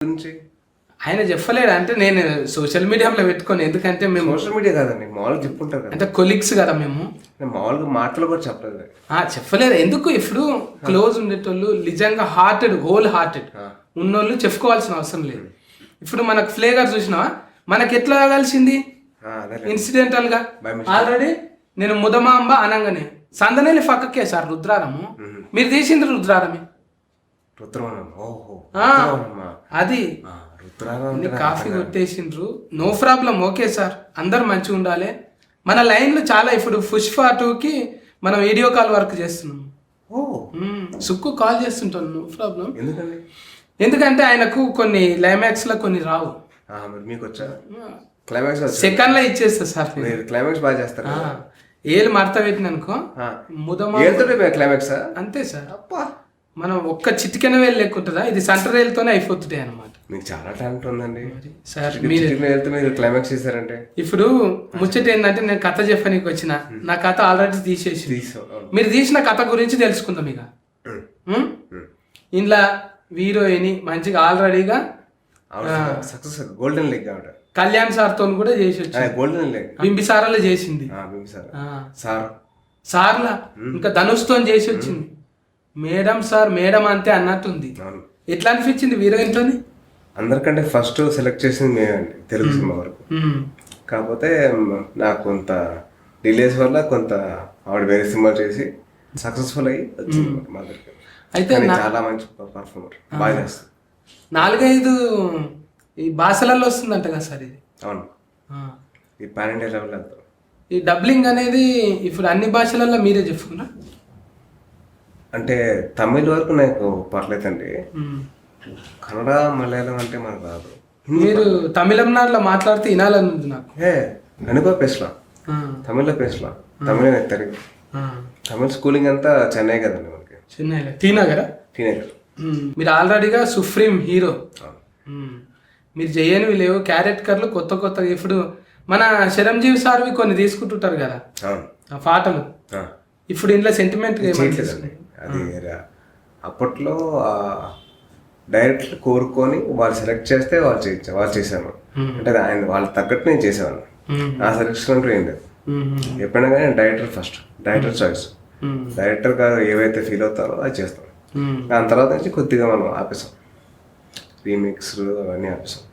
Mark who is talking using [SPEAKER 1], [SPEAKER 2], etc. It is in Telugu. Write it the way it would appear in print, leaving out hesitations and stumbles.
[SPEAKER 1] గురించి
[SPEAKER 2] ఆయన చెప్పలేడు అంటే నేను సోషల్ మీడియాలో పెట్టుకోను, ఎందుకంటే మేము
[SPEAKER 1] సోషల్ మీడియా కాదండి, మామూలుగా చెప్పుకుంటారు కదా.
[SPEAKER 2] అంటే కొలీగ్స్ కదా మేము.
[SPEAKER 1] నేను మామూలుగా మాటలు కూడా చెప్పలేదు.
[SPEAKER 2] చెప్పలేదు ఎందుకు, ఇప్పుడు క్లోజ్ ఉండేటోళ్ళు నిజంగా హార్టెడ్ హోల్ హార్టెడ్ ఉన్నోళ్ళు చెప్పుకోవాల్సిన అవసరం లేదు. ఇప్పుడు మనకు ఫ్లేగర్ చూసినావా, మనకి ఎట్లా కలిసింది ఇన్సిడెంటల్ గా. ఆల్రెడీ నేను ముదమాంబ అనగానే సందనేలి పక్కకే సార్ రుద్రారము, మీరు తీసింది రుద్రారమే. అది కాఫీ కొట్టేసిండ్రు, నో ప్రాబ్లం, ఓకే సార్, అందరు మంచిగా ఉండాలి. మన లైన్లు చాలా, ఇప్పుడు పుష్ప 2కి మనం వీడియో కాల్ వర్క్ చేస్తున్నాం. సుక్కు కాల్ చేస్తుంటాను, నో ప్రాబ్లం. ఎందుకంటే ఆయనకు కొన్ని క్లైమాక్స్ లో కొన్ని రావు.
[SPEAKER 1] మీకు వచ్చా క్లైమాక్స్
[SPEAKER 2] సెకండ్ లో ఇచ్చేస్తా సార్.
[SPEAKER 1] క్లైమాక్స్ బాగా చేస్తారు.
[SPEAKER 2] ఏళ్ళు మడత పెట్టిన అనుకో
[SPEAKER 1] క్లైమాక్స్
[SPEAKER 2] అంతే సార్. మనం ఒక్క చిటికెన వేలు లేకుంటుందా, ఇది సెంటర్ వేలుతోనే అయిపోతుంటాయి అనమాట.
[SPEAKER 1] మీకు చాలా టాలెంట్ ఉందండి
[SPEAKER 2] సార్.
[SPEAKER 1] మీరు క్లైమాక్స్ చేశారంటే ఇప్పుడు
[SPEAKER 2] ముచ్చట ఏంటంటే, నేను కథ చెప్పనీకి వచ్చిన, నా కథ ఆల్రెడీ తీసేసి మీరు తీసిన కథ గురించి తెలుసుకుందాం ఇక. ఇంట్లో హీరోయిన్ మంచిగా ఆల్రెడీగా
[SPEAKER 1] success golden leg
[SPEAKER 2] Kalyan sir తో కూడా చేసి వచ్చి
[SPEAKER 1] గోల్డెన్ లెగ్
[SPEAKER 2] బింబిసారాలో చేసింది సార్లా, ఇంకా ధనుష్తో చేసి వచ్చింది. మేడం సార్ మేడం అంతే అన్నట్టుంది. ఎట్లా అనిపించింది హీరోయిన్తో?
[SPEAKER 1] అందరికంటే ఫస్ట్ సెలెక్ట్ చేసింది మేమండి తెలుగు సినిమా వరకు. కాకపోతే నాకు కొంత డిలేస్ వల్ల కొంత ఆవిడ వేరే సినిమా చేసి సక్సెస్ఫుల్ అయ్యి వచ్చింది మా దగ్గర. అయితే చాలా మంచి పర్ఫార్మర్, బాగా చేస్తుంది.
[SPEAKER 2] 4-5 ఈ భాషలలో వస్తుందంట కదా సార్ ఇది?
[SPEAKER 1] అవును, ఈ పాన్ ఇండియా లెవెల్ వెళ్తాం.
[SPEAKER 2] ఈ డబ్లింగ్ అనేది ఇప్పుడు అన్ని భాషలలో మీరే చెప్పుకున్నా?
[SPEAKER 1] అంటే తమిళ్ వరకు నాకు పర్లేదండి, కన్నడ మలయాళం అంటే మనకు రాదు.
[SPEAKER 2] మీరు తమిళనాడులో మాట్లాడితే వినాలని ఉంది నాకు.
[SPEAKER 1] కనుక పేసలా, తమిళ్లో పేసలా, తమిళ తెలుగు. తమిళ స్కూలింగ్ అంతా చెన్నై కదండి మనకి.
[SPEAKER 2] చెన్నైలో టీనగర్. మీరు ఆల్రెడీగా సుప్రీం హీరో, మీరు చేయనివి లేవు క్యారెక్టర్లు కొత్త కొత్త. ఇప్పుడు మన చిరంజీవి సార్వి కొన్ని తీసుకుంటుంటారు కదా ఆ పాటలు, ఇప్పుడు ఇంట్లో సెంటిమెంట్
[SPEAKER 1] అది అప్పట్లో డైరెక్ట్ కోరుకొని వాళ్ళు సెలెక్ట్ చేస్తే వాళ్ళు చేశాను. అంటే ఆయన వాళ్ళకి తగ్గట్టు నేను చేసేవాళ్ళు. నా సెలెక్షన్ అంటూ ఏం లేదు. ఎప్పుడైనా కానీ director first, director choice. Director గారు ఏవైతే ఫీల్ అవుతారో అది చేస్తాం. దాని తర్వాత నుంచి కొద్దిగా మనం ఆపేసాం, రీమిక్స్ అవన్నీ ఆపేసాం.